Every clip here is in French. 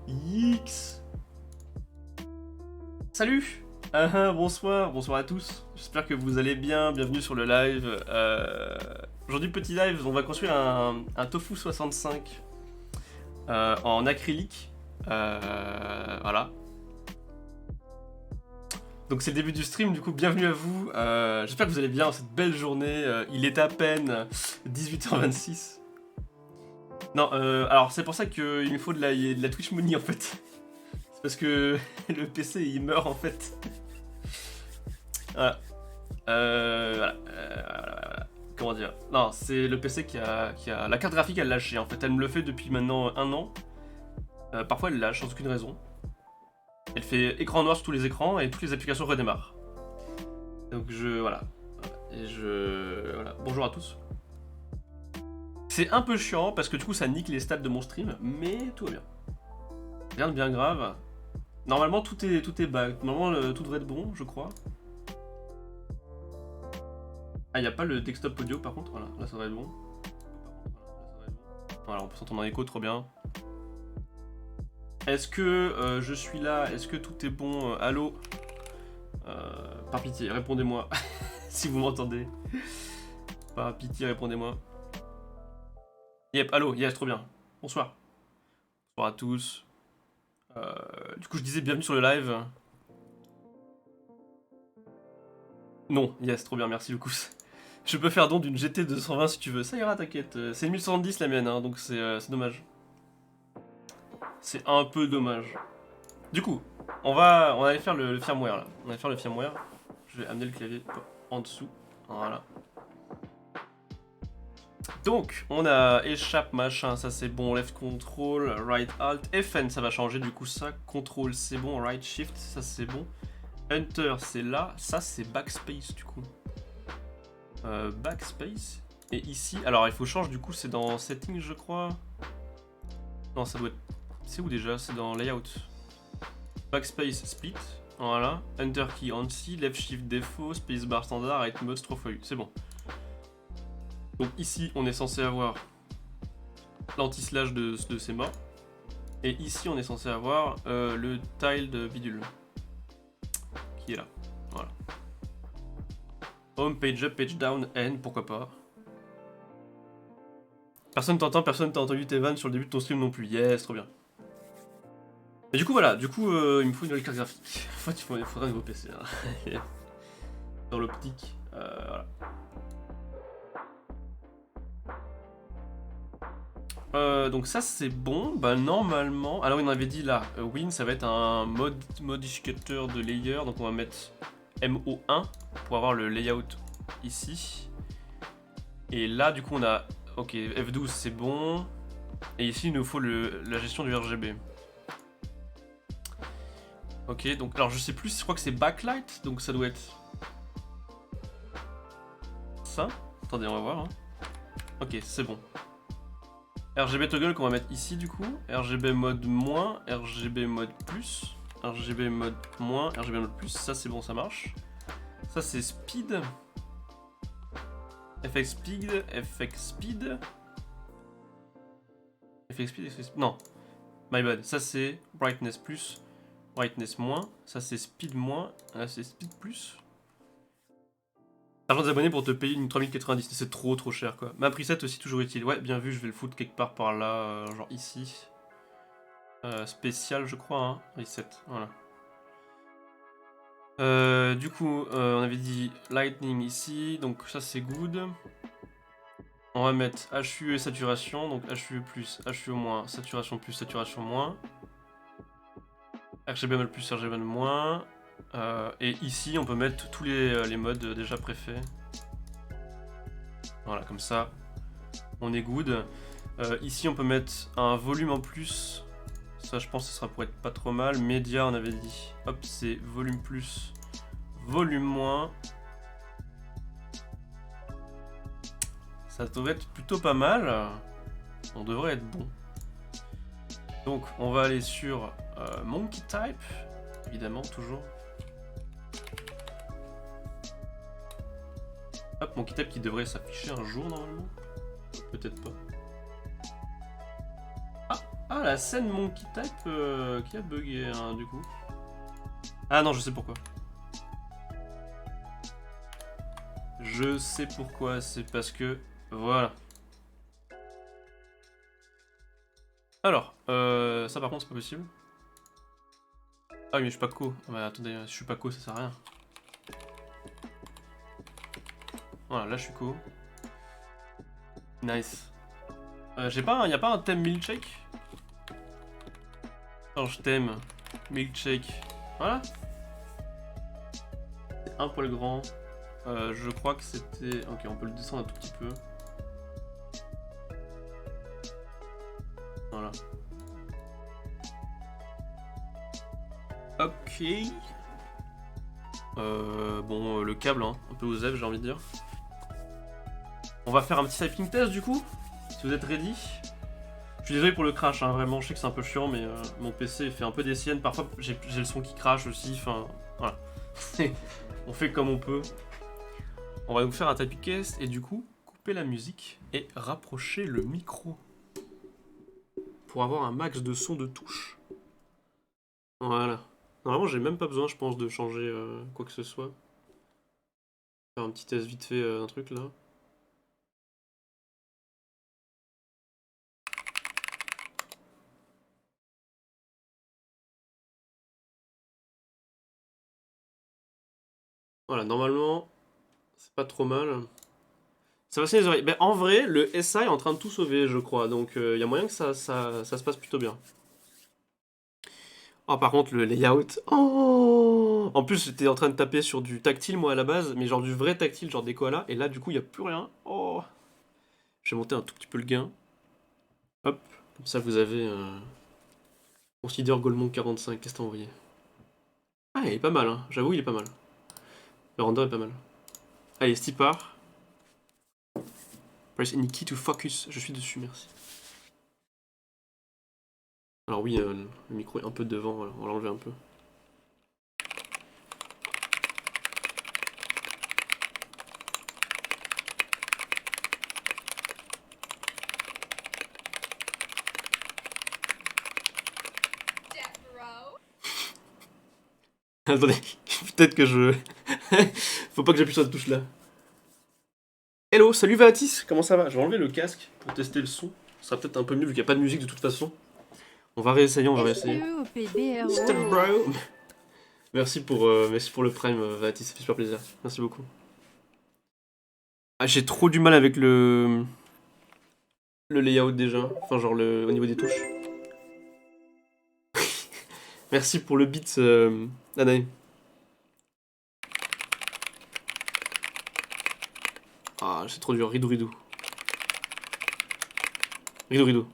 X. Salut. Bonsoir à tous. J'espère que vous allez bien. Bienvenue sur le live. Aujourd'hui, petit live, on va construire un tofu 65 en acrylique. Voilà. Donc c'est le début du stream, du coup bienvenue à vous. J'espère que vous allez bien cette belle journée. Il est à peine 18h26. Non, alors c'est pour ça qu'il me faut de la Twitch Money en fait. C'est parce que le PC il meurt en fait. Voilà. Voilà. Comment dire? Non, c'est le PC qui a... La carte graphique elle lâché en fait. Elle me le fait depuis maintenant un an. Parfois elle lâche sans aucune raison. Elle fait écran noir sur tous les écrans et toutes les applications redémarrent. Donc voilà. Et voilà. Bonjour à tous. C'est un peu chiant parce que du coup ça nique les stats de mon stream, mais tout va bien. Rien de bien grave. Normalement tout est bug. Normalement tout devrait être bon, je crois. Ah, il n'y a pas le desktop audio par contre. Voilà, là ça devrait être bon. Voilà, on peut s'entendre en écho, trop bien. Est-ce que je suis là? Est-ce que tout est bon? Allô? Par pitié, répondez-moi. Si vous m'entendez. Par pitié, répondez-moi. Yep, allô, yes, trop bien. Bonsoir. Bonsoir à tous. Du coup, je disais bienvenue sur le live. Non, yes, trop bien, merci beaucoup. Je peux faire don d'une GT 220 si tu veux. Ça ira, t'inquiète. C'est 1110 la mienne, hein, donc c'est dommage. C'est un peu dommage. Du coup, on va aller faire le firmware là. On va faire le firmware. Je vais amener le clavier en dessous. Voilà. Donc, on a échappe, machin, ça c'est bon, left control, right alt, FN ça va changer du coup ça, control c'est bon, right shift ça c'est bon, enter c'est là, ça c'est backspace du coup. Backspace, et ici, alors il faut changer du coup, c'est dans settings je crois. Non, ça doit être, c'est où déjà? C'est dans layout. Backspace split, voilà, enter key ANSI, left shift défaut, spacebar standard, right mode 3 x 8, c'est bon. Donc ici, on est censé avoir l'anti-slash de ces morts. Et ici, on est censé avoir le tile de bidule. Qui est là. Voilà. Home, page up, page down, N, pourquoi pas. Personne t'entend, personne t'a entendu tes vannes sur le début de ton stream non plus. Yes, trop bien. Et du coup, voilà. Du coup, il me faut une nouvelle carte graphique. En fait, il faudra un nouveau PC. Hein. Dans l'optique. Voilà. Donc ça c'est bon, bah normalement... Alors oui, on avait dit là, Win ça va être un modificateur de layer, donc on va mettre MO1 pour avoir le layout ici. Et là du coup on a, ok, F12 c'est bon, et ici il nous faut la gestion du RGB. Ok, donc alors je sais plus, je crois que c'est backlight, donc ça doit être... ça. Attendez, on va voir. Hein. Ok, c'est bon. RGB toggle qu'on va mettre ici du coup, RGB mode moins, RGB mode plus, RGB mode moins, RGB mode plus, ça c'est bon, ça marche. Ça c'est speed, FX speed, FX speed, FX speed, FX speed, non, my bad, ça c'est brightness plus, brightness moins, ça c'est speed moins, là c'est speed plus. Argent des abonnés pour te payer une 3090, c'est trop cher quoi. Ma preset aussi toujours utile, ouais bien vu, je vais le foutre quelque part par là, genre ici. Spécial je crois, hein, reset, voilà. Du coup, on avait dit lightning ici, donc ça c'est good. On va mettre HUE et saturation, donc HUE plus, HUE moins, saturation plus, saturation moins. RGB plus, RGB moins. Et ici on peut mettre tous les modes déjà préfaits. Voilà, comme ça on est good. Ici on peut mettre un volume en plus. Ça je pense que ce sera pour être pas trop mal. Média on avait dit. Hop, c'est volume plus, volume moins. Ça devrait être plutôt pas mal. On devrait être bon. Donc on va aller sur Monkey Type. Évidemment, toujours. Hop, Monkey Type qui devrait s'afficher un jour normalement. Peut-être pas. Ah, la scène Monkey Type qui a bugué, hein, du coup. Ah non, je sais pourquoi. Je sais pourquoi, c'est parce que... Voilà. Alors, ça par contre c'est pas possible. Ah oui mais je suis pas co. Ah, bah attendez, si je suis pas co ça sert à rien. Voilà, là je suis co. Nice. J'ai pas, y a pas un thème milkshake? Attends, je t'aime. Milkshake. Voilà. C'est un poil grand. Je crois que c'était... Ok, on peut le descendre un tout petit peu. Voilà. Ok. Bon, le câble, hein, un peu aux F, j'ai envie de dire. On va faire un petit typing test du coup, si vous êtes ready. Je suis désolé pour le crash, hein, vraiment, je sais que c'est un peu chiant, mais mon PC fait un peu des siennes. Parfois, j'ai le son qui crache aussi, enfin, voilà. On fait comme on peut. On va vous faire un typing test et du coup, couper la musique et rapprocher le micro. Pour avoir un max de son de touche. Voilà. Normalement, j'ai même pas besoin, je pense, de changer quoi que ce soit. Faire un petit test vite fait, un truc là. Voilà, normalement, c'est pas trop mal. Ça va les oreilles. Ben, en vrai, le SA est en train de tout sauver, je crois. Donc, il y a moyen que ça se passe plutôt bien. Oh, par contre, le layout. Oh, en plus, j'étais en train de taper sur du tactile, moi, à la base. Mais genre du vrai tactile, genre des koalas. Et là, du coup, il n'y a plus rien. Oh. Je vais monter un tout petit peu le gain. Hop. Comme ça, vous avez... Consider Goldmont 45. Qu'est-ce que t'as envoyé? Ah, il est pas mal, hein. J'avoue, il est pas mal. Le render est pas mal. Allez, Stipar. Press any key to focus. Je suis dessus, merci. Alors oui, le micro est un peu devant, voilà, on va l'enlever un peu. Attendez, peut-être que je... Faut pas que j'appuie sur cette touche là. Hello, salut Vatis, comment ça va? Je vais enlever le casque pour tester le son. Ça sera peut-être un peu mieux vu qu'il n'y a pas de musique de toute façon. On va réessayer, on va réessayer. Step bro. Merci pour le prime Vatis, ça fait super plaisir. Merci beaucoup. Ah, j'ai trop du mal avec le layout déjà. Enfin genre au niveau des touches. Merci pour le beat, Anaï. Ah, c'est trop dur. Ridou, ridou. Ridou, ridou.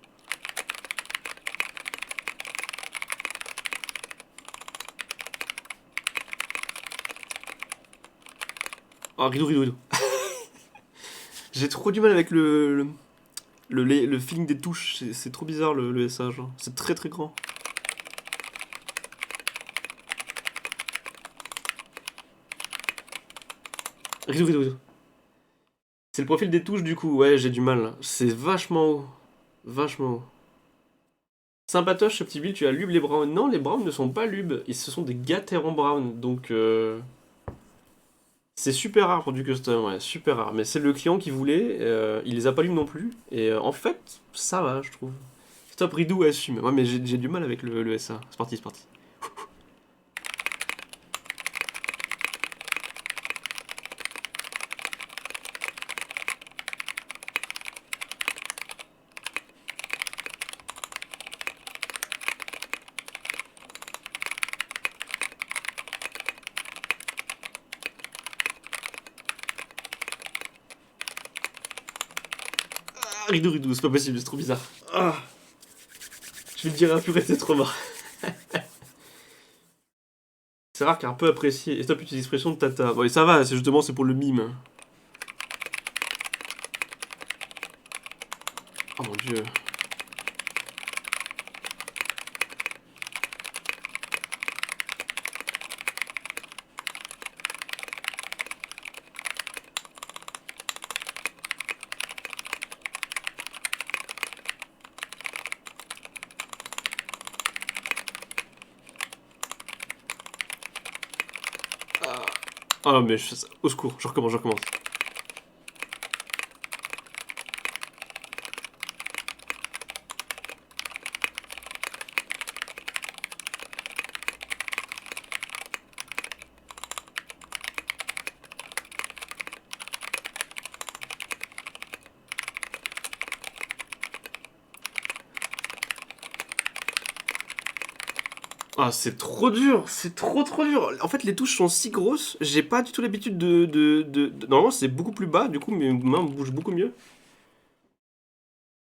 Ah, ridou, ridou, ridou. J'ai trop du mal avec le feeling des touches. C'est trop bizarre le SA, genre. C'est très très grand. Ridou, ridou, ridou. C'est le profil des touches du coup, ouais, j'ai du mal. C'est vachement haut. Vachement haut. Sympatoche, ce petit build, tu as lube les browns. Non, les browns ne sont pas lubes. Ce sont des Gateron brown. Donc, c'est super rare pour du custom, ouais, super rare. Mais c'est le client qui voulait. Il les a pas lubes non plus. Et en fait, ça va, je trouve. Stop Ridou assume. Ouais, mais j'ai du mal avec le SA. C'est parti, c'est parti. Ridou, ridou, c'est pas possible, c'est trop bizarre. Ah. Je vais te dire, purée, c'est trop marrant. C'est rare qu'un peu apprécié. Et stop, utilise l'expression de tata. Bon, et ça va, c'est justement, c'est pour le mime. Oh mon dieu. Oh mais au secours, je recommence. Ah, c'est trop dur, c'est trop dur. En fait, les touches sont si grosses, j'ai pas du tout l'habitude Normalement, c'est beaucoup plus bas, du coup, mes mains bougent beaucoup mieux.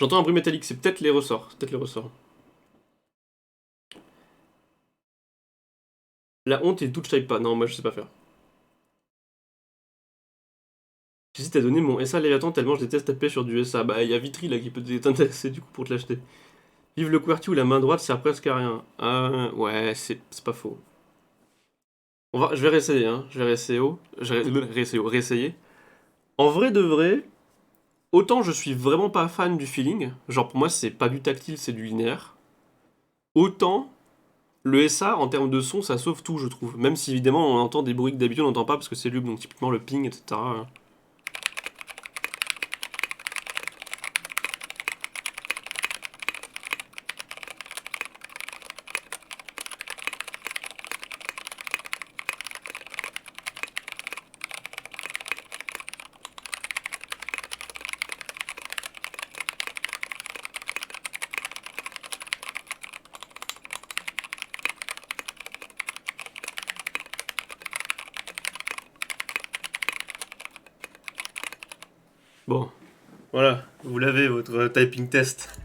J'entends un bruit métallique, c'est peut-être les ressorts. La honte et touch type pas. Non, moi, je sais pas faire. J'hésite à donner mon SA Léviathan tellement je déteste taper sur du SA. Bah, il y a Vitry là qui peut t'intéresser du coup pour te l'acheter. Vive le QWERTY où la main droite sert presque à rien. Ouais, c'est pas faux. Je vais réessayer, hein. Je vais réessayer. En vrai de vrai, autant je suis vraiment pas fan du feeling, genre pour moi c'est pas du tactile, c'est du linéaire. Autant le SA en termes de son ça sauve tout, je trouve. Même si évidemment on entend des bruits que d'habitude on n'entend pas parce que c'est lube, donc typiquement le ping, etc. Bon, voilà, vous l'avez votre typing test.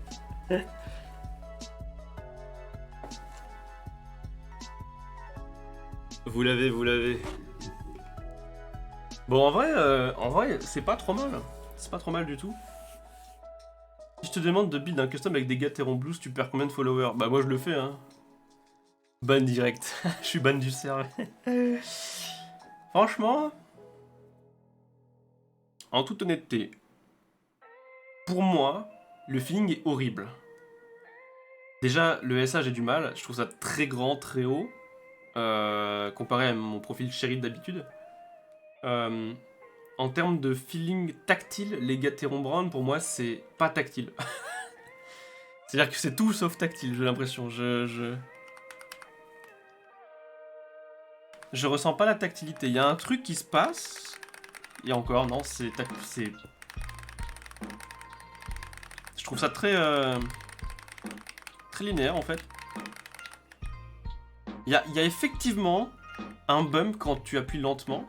Vous l'avez. Bon, en vrai, c'est pas trop mal. C'est pas trop mal du tout. Si je te demande de build un custom avec des Gateron Blues, tu perds combien de followers? Bah moi je le fais, hein. Ban direct. Je suis ban du serveur. Franchement, en toute honnêteté, pour moi, le feeling est horrible. Déjà, le SA j'ai du mal. Je trouve ça très grand, très haut. Comparé à mon profil chéri d'habitude. En termes de feeling tactile, les Gateron Brown, pour moi, c'est pas tactile. C'est-à-dire que c'est tout sauf tactile, j'ai l'impression. Je ressens pas la tactilité. Il y a un truc qui se passe. Et encore, non, c'est... Je trouve ça très linéaire, en fait. Il y a effectivement un bump quand tu appuies lentement.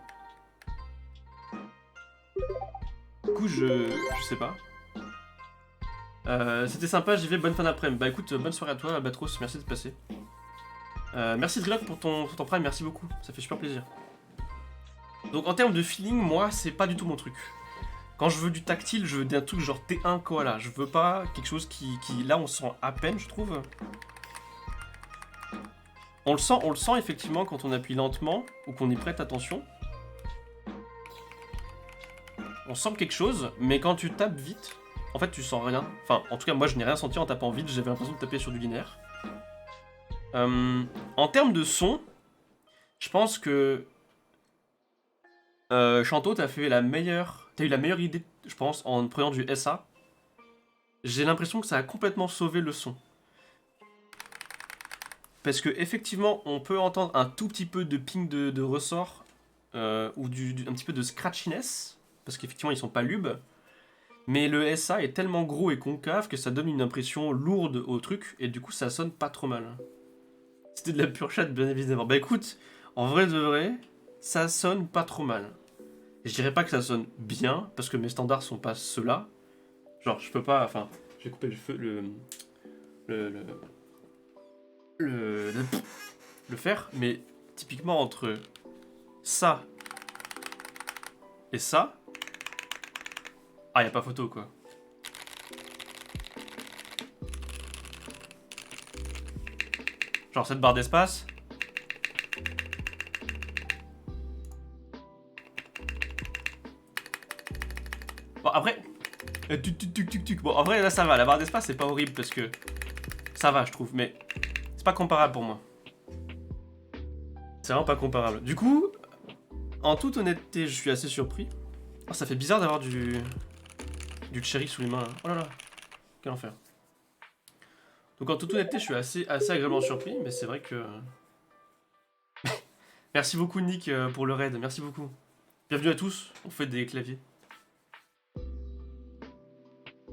Du coup, je sais pas. C'était sympa, j'y vais, bonne fin d'après-midi. Bah écoute, bonne soirée à toi, Batros, merci de passer. Merci Drillock pour ton prime, merci beaucoup, ça fait super plaisir. Donc en termes de feeling, moi, c'est pas du tout mon truc. Quand je veux du tactile, je veux un truc genre T1 koala. Je veux pas quelque chose qui... Là, on sent à peine, je trouve. On le sent effectivement quand on appuie lentement ou qu'on y prête attention. On sent quelque chose, mais quand tu tapes vite, en fait, tu sens rien. Enfin, en tout cas, moi, je n'ai rien senti en tapant vite. J'avais l'impression de taper sur du linéaire. En termes de son, je pense que Chanto, t'as eu la meilleure idée, je pense, en prenant du SA. J'ai l'impression que ça a complètement sauvé le son. Parce que effectivement, on peut entendre un tout petit peu de ping de ressort ou un petit peu de scratchiness, parce qu'effectivement, ils sont pas lubes. Mais le SA est tellement gros et concave que ça donne une impression lourde au truc, et du coup, ça sonne pas trop mal. C'était de la pure chatte, bien évidemment. Bah écoute, en vrai de vrai, ça sonne pas trop mal. Je dirais pas que ça sonne bien, parce que mes standards sont pas ceux-là. Genre, je peux pas... Enfin, je vais couper le feu, le faire, mais typiquement entre ça et ça... Ah, y a pas photo, quoi. Genre cette barre d'espace... Bon, après... Bon, en vrai, là, ça va. La barre d'espace, c'est pas horrible, parce que... Ça va, je trouve, mais... C'est pas comparable pour moi. C'est vraiment pas comparable. Du coup... En toute honnêteté, je suis assez surpris. Oh, ça fait bizarre d'avoir du cherry sous les mains. Là. Oh là là, quel enfer. Donc en toute honnêteté, je suis assez agréablement surpris, mais c'est vrai que... Merci beaucoup Nick pour le raid, merci beaucoup. Bienvenue à tous, on fait des claviers.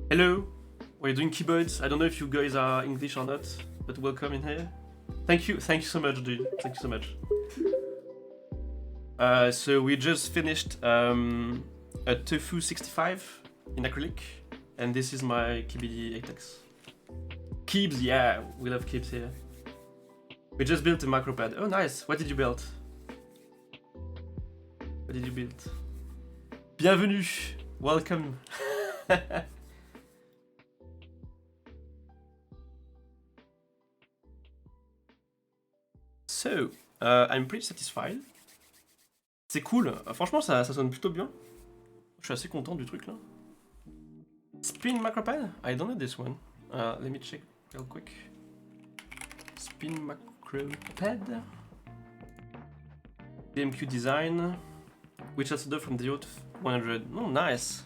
Hello, we're doing keyboards. I don't know if you guys are English or not, but welcome in here. Thank you so much, dude. Thank you so much. So we just finished a Tofu 65 in acrylic, and this is my KBD Apex. Keebs, yeah, we love Keebs here. We just built a macropad. Oh, nice. What did you build? What did you build? Bienvenue. Welcome. So, I'm pretty satisfied. C'est cool. Franchement, ça sonne plutôt bien. Je suis assez content du truc là. Spin macropad? I don't know this one. Let me check real quick. Spin macropad. DMQ design. Which has from the Yacht 100. Oh, nice.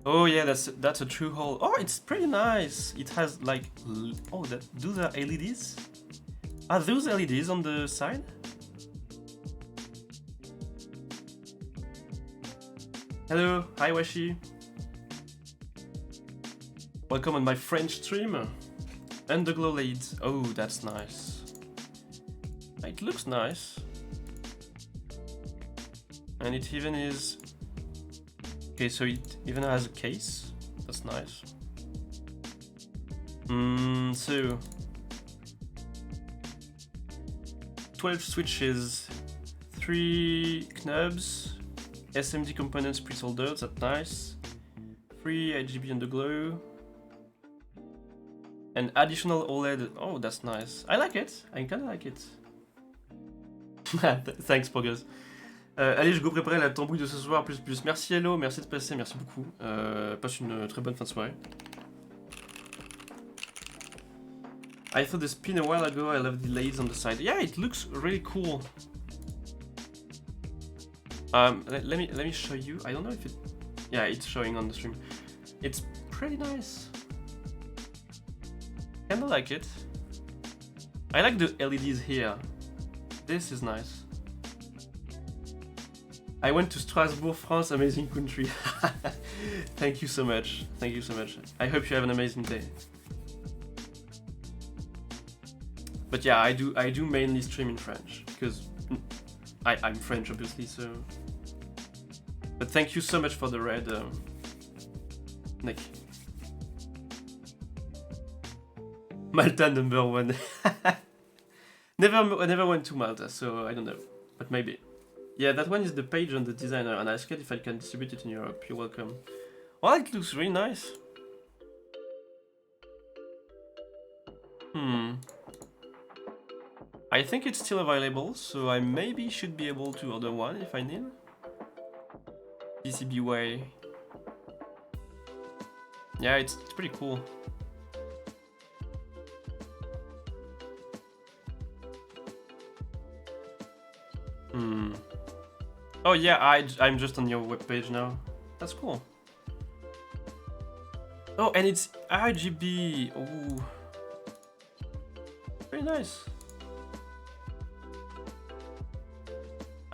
Oh yeah, that's a true hole. Oh, it's pretty nice. It has like oh, do the LEDs? Are those LEDs on the side? Hello, hi Washi. Welcome on my French stream. Underglow LEDs. Oh, that's nice. It looks nice. And it even is... Okay, so it even has a case. That's nice. So... 12 switches, 3 knobs, SMD components pre-soldered, that's nice. 3 RGB underglow. And additional OLED, oh that's nice. I like it, I kinda like it. Thanks Poggers. Allez, je go préparer la tambouille de ce soir, plus. Merci Hello, merci de passer, merci beaucoup. Passe une très bonne fin de soirée. I thought the spin a while ago, I love the LEDs on the side. Yeah, it looks really cool. Let me show you. I don't know if it... Yeah, it's showing on the stream. It's pretty nice. Kinda like it. I like the LEDs here. This is nice. I went to Strasbourg, France, amazing country. Thank you so much. Thank you so much. I hope you have an amazing day. But yeah, I do mainly stream in French because I'm French, obviously. So, but thank you so much for the raid, Nick. Malta #1. Never went to Malta, so I don't know, but maybe. Yeah, that one is the page on the designer, and I asked if I can distribute it in Europe. You're welcome. Well, it looks really nice. I think it's still available, so I maybe should be able to order one if I need. PCBWay. Yeah, it's pretty cool. Oh yeah, I'm just on your webpage now. That's cool. Oh, and it's RGB. Ooh. Very nice.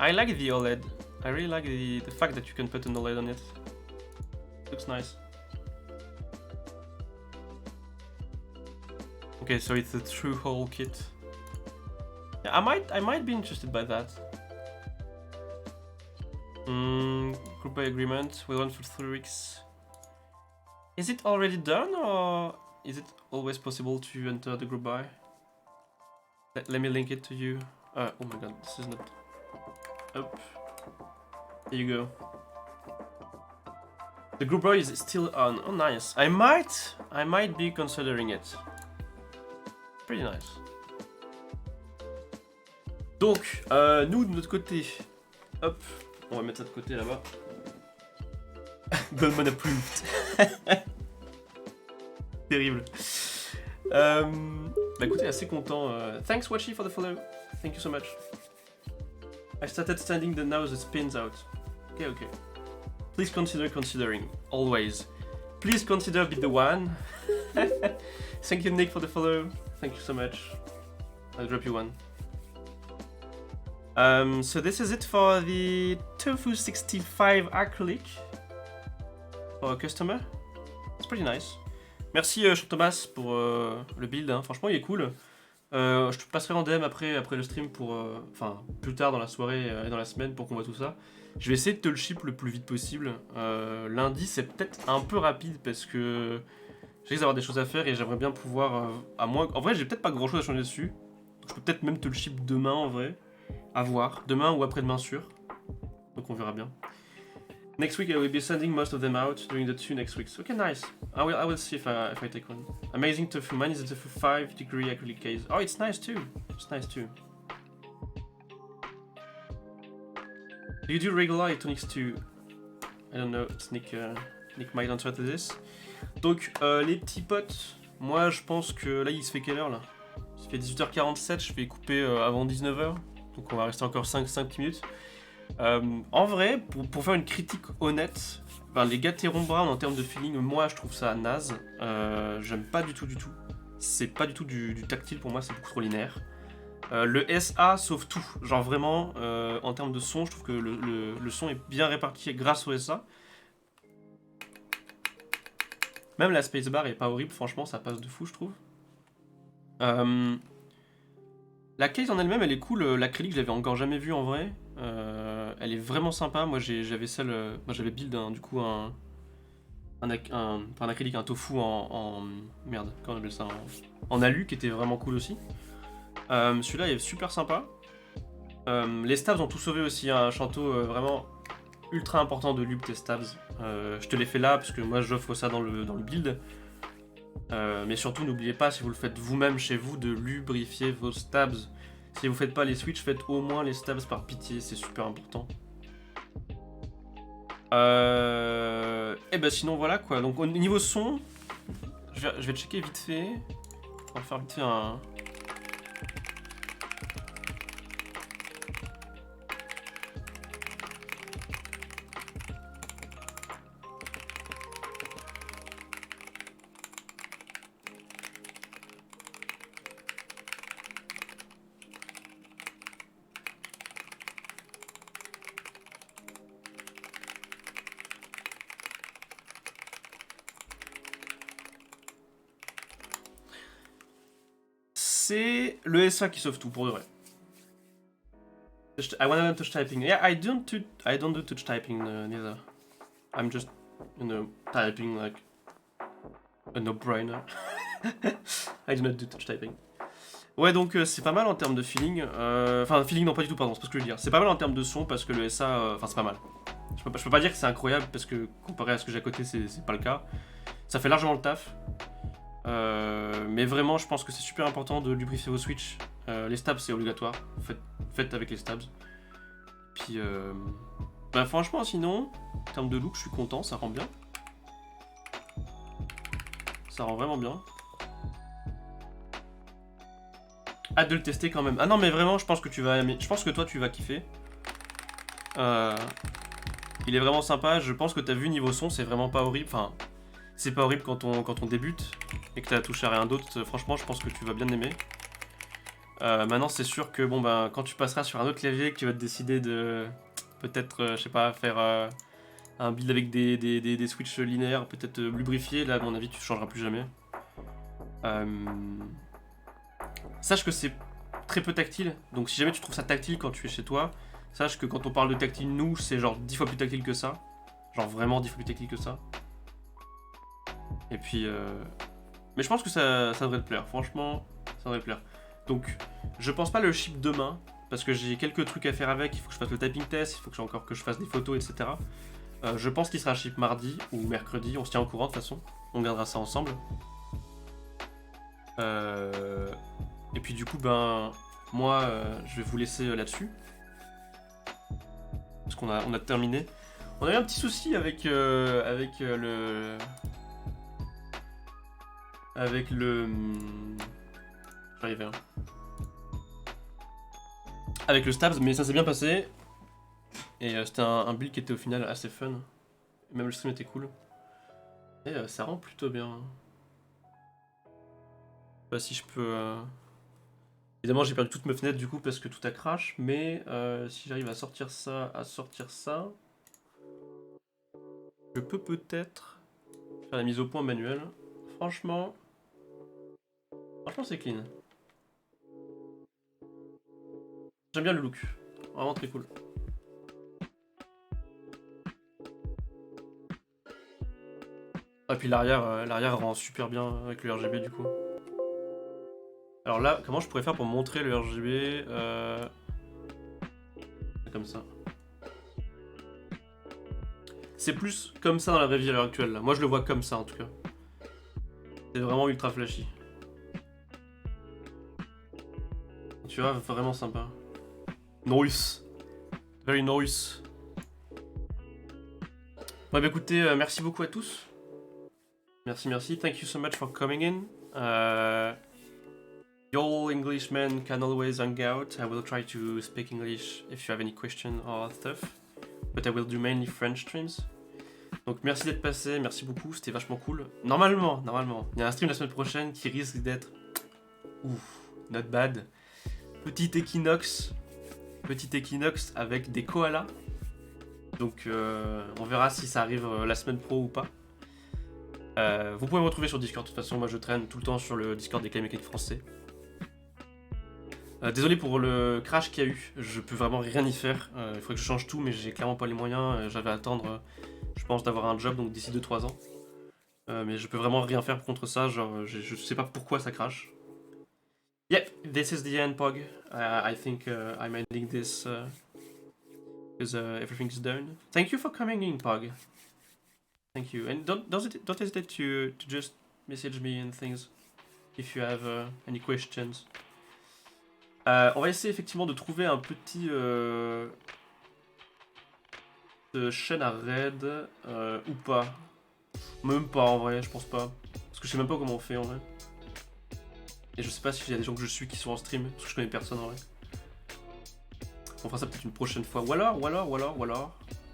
I like the OLED. I really like the fact that you can put an OLED on it. Looks nice. Okay, so it's a true hole kit. Yeah, I might be interested by that. Group buy agreement. We run for 3 weeks. Is it already done, or is it always possible to enter the group buy? Let me link it to you. Oh my god, this is not... Oh. There you go. The group buy is still on. Oh nice. I might be considering it. Pretty nice. Donc, nous de notre côté, hop, on va mettre ça de côté là-bas. Goldman approved. Terrible. Bah écoutez, assez content. Thanks Wachi for the follow. Thank you so much. I started standing, then now the spins out. Okay. Please consider considering, always. Please consider be the one. Thank you, Nick, for the follow. Thank you so much. I'll drop you one. So this is it for the Tofu 65 acrylic for a customer. It's pretty nice. Merci Thomas pour le build, hein. Franchement il est cool. Je te passerai en DM après le stream pour, enfin plus tard dans la soirée et dans la semaine pour qu'on voit tout ça. Je vais essayer de te le ship le plus vite possible. Lundi c'est peut-être un peu rapide parce que je risque d'avoir des choses à faire et j'aimerais bien pouvoir, à moins, en vrai j'ai peut-être pas grand chose à changer dessus. Donc, je peux peut-être même te le ship demain en vrai. À voir, demain ou après-demain sûr. Donc on verra bien. Next week I will be sending most of them out during the 2 next weeks. Okay, nice. I will see if I take one. Amazing tofu. Mine is a tofu 5-degree acrylic case. Oh, it's nice too. It's nice too. Do you do regular electronics too? I don't know. It's Nick. Nick might answer to this. Donc les petits potes, moi je pense que là il se fait quelle heure là? Il se fait 18h47. Je vais couper avant 19h. Donc on va rester encore 5 minutes. En vrai, pour faire une critique honnête, ben, les Gateron Brown en termes de feeling, moi je trouve ça naze. J'aime pas du tout. C'est pas du tout du tactile pour moi, c'est beaucoup trop linéaire. Le SA sauve tout. Genre vraiment, en termes de son, je trouve que le son est bien réparti grâce au SA. Même la spacebar est pas horrible, franchement ça passe de fou je trouve. La case en elle-même, elle est cool. L'acrylique, je l'avais encore jamais vue en vrai. Elle est vraiment sympa. Moi, j'avais celle, moi, j'avais build du coup un acrylique, un tofu en merde, comment on appelle ça, en alu, qui était vraiment cool aussi. Celui-là est super sympa. Les stabs ont tout sauvé aussi. Un chanteau vraiment ultra important de lube tes stabs. Je te l'ai fait là parce que moi, j'offre ça dans le build. Mais surtout n'oubliez pas, si vous le faites vous-même chez vous, de lubrifier vos stabs. Si vous faites pas les switches, faites au moins les stabs par pitié, c'est super important. Et ben sinon voilà quoi, donc au niveau son, je vais checker vite fait. On va faire vite fait un... C'est le SA qui sauve tout pour de vrai. I wanna learn touch typing. Yeah, I don't do touch typing neither. I'm just, typing like a no-brainer. I do not do touch typing. Ouais, donc c'est pas mal en termes de feeling. Enfin, feeling, non, pas du tout, pardon, c'est pas ce que je veux dire. C'est pas mal en termes de son parce que le SA, enfin, c'est pas mal. Je peux pas dire que c'est incroyable parce que comparé à ce que j'ai à côté, c'est pas le cas. Ça fait largement le taf. Mais vraiment, je pense que c'est super important de lubrifier vos switches. Les stabs, c'est obligatoire. Faites avec les stabs. Puis, bah, franchement, sinon, en termes de look, je suis content, ça rend bien. Ça rend vraiment bien. Hâte de le tester quand même. Ah non, mais vraiment, je pense que tu vas aimer. Je pense que toi, tu vas kiffer. Il est vraiment sympa. Je pense que t'as vu niveau son, c'est vraiment pas horrible. Enfin, c'est pas horrible quand on débute et que t'as touché à rien d'autre. Franchement, je pense que tu vas bien aimer. Maintenant, c'est sûr que bon, ben, quand tu passeras sur un autre clavier, que tu vas te décider de peut-être, je sais pas, faire un build avec des switches linéaires, peut-être lubrifiés, là, à mon avis, tu changeras plus jamais. Sache que c'est très peu tactile, donc si jamais tu trouves ça tactile quand tu es chez toi, sache que quand on parle de tactile, nous, c'est genre 10 fois plus tactile que ça. Genre vraiment 10 fois plus tactile que ça. Et puis... Mais je pense que ça devrait te plaire, franchement, ça devrait te plaire. Donc, je pense pas le ship demain, parce que j'ai quelques trucs à faire avec, il faut que je fasse le typing test, il faut que encore que je fasse des photos, etc. Je pense qu'il sera ship mardi ou mercredi, on se tient au courant de toute façon, on gardera ça ensemble. Et puis du coup, ben, moi, je vais vous laisser là-dessus. Parce qu'on a terminé. On a eu un petit souci avec J'arrivais, hein. avec le stabs, mais ça s'est bien passé. Et c'était un build qui était au final assez fun. Même le stream était cool. Et ça rend plutôt bien. Bah, si je peux... Évidemment, j'ai perdu toutes mes fenêtres du coup parce que tout a crash, mais si j'arrive à sortir ça, je peux peut-être faire la mise au point manuelle. Franchement, c'est clean. J'aime bien le look, vraiment très cool. Ah, puis l'arrière rend super bien avec le RGB du coup. Alors là, comment je pourrais faire pour montrer le RGB comme ça. C'est plus comme ça dans la vraie vie à l'heure actuelle. Là. Moi, je le vois comme ça en tout cas. C'est vraiment ultra flashy. Tu vois, vraiment sympa. Nice. Very nice. Ouais, bah écoutez, merci beaucoup à tous. Merci. Thank you so much for coming in. Your Englishmen can always hang out. I will try to speak English if you have any question or stuff. But I will do mainly French streams. Donc merci d'être passé, merci beaucoup, c'était vachement cool. Normalement, il y a un stream la semaine prochaine qui risque d'être... Ouf, not bad. Petit équinoxe avec des koalas. Donc on verra si ça arrive la semaine pro ou pas. Vous pouvez me retrouver sur Discord, de toute façon, moi je traîne tout le temps sur le Discord des Mécaniques français. Désolé pour le crash qu'il y a eu, je peux vraiment rien y faire. Il faudrait que je change tout, mais j'ai clairement pas les moyens. J'avais à attendre, je pense, d'avoir un job, donc d'ici 2-3 ans. Mais je peux vraiment rien faire contre ça, genre je sais pas pourquoi ça crash. Yep, this is the end, Pog. I think I'm ending this because everything's done. Thank you for coming in, Pog. Thank you, and don't hesitate to just message me and things if you have any questions. On va essayer effectivement de trouver un petit chaîne à raid ou pas. Même pas en vrai, je pense pas. Parce que je sais même pas comment on fait en vrai. Et je sais pas s'il y a des gens que je suis qui sont en stream, parce que je connais personne en vrai. On fera ça peut-être une prochaine fois. Ou alors.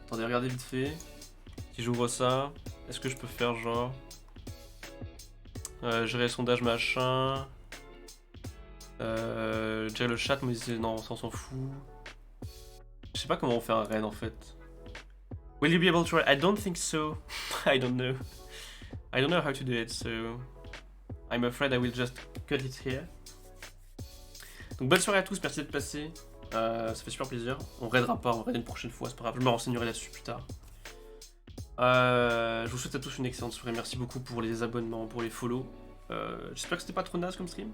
Attendez, regardez vite fait. Si j'ouvre ça, est-ce que je peux faire genre... gérer sondage machin... gérer le chat, mais non, ça on s'en fout. Je sais pas comment on fait un raid en fait. Will you be able to raid? I don't think so. I don't know. I don't know how to do it, so I'm afraid I will just cut it here. Donc bonne soirée à tous, merci d'être passés. Ça fait super plaisir. On raidera pas, on raidera une prochaine fois, c'est pas grave. Je me renseignerai là-dessus plus tard. Je vous souhaite à tous une excellente soirée. Merci beaucoup pour les abonnements, pour les follow. J'espère que c'était pas trop naze comme stream.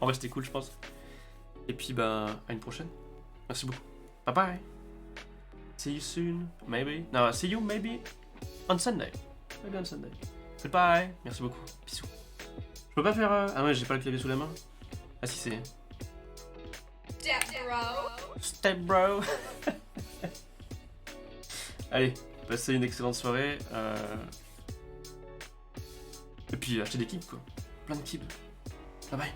En vrai, c'était cool, je pense. Et puis, bah, à une prochaine. Merci beaucoup. Bye bye. See you soon, maybe. No, see you maybe on Sunday. Maybe on Sunday. Goodbye. Merci beaucoup. Bisous. Je peux pas faire. Ah ouais, j'ai pas le clavier sous la main. Ah si, c'est. Step bro. Allez, passez une excellente soirée. Et puis, achetez des kibs quoi. Plein de kibs. Bye bye.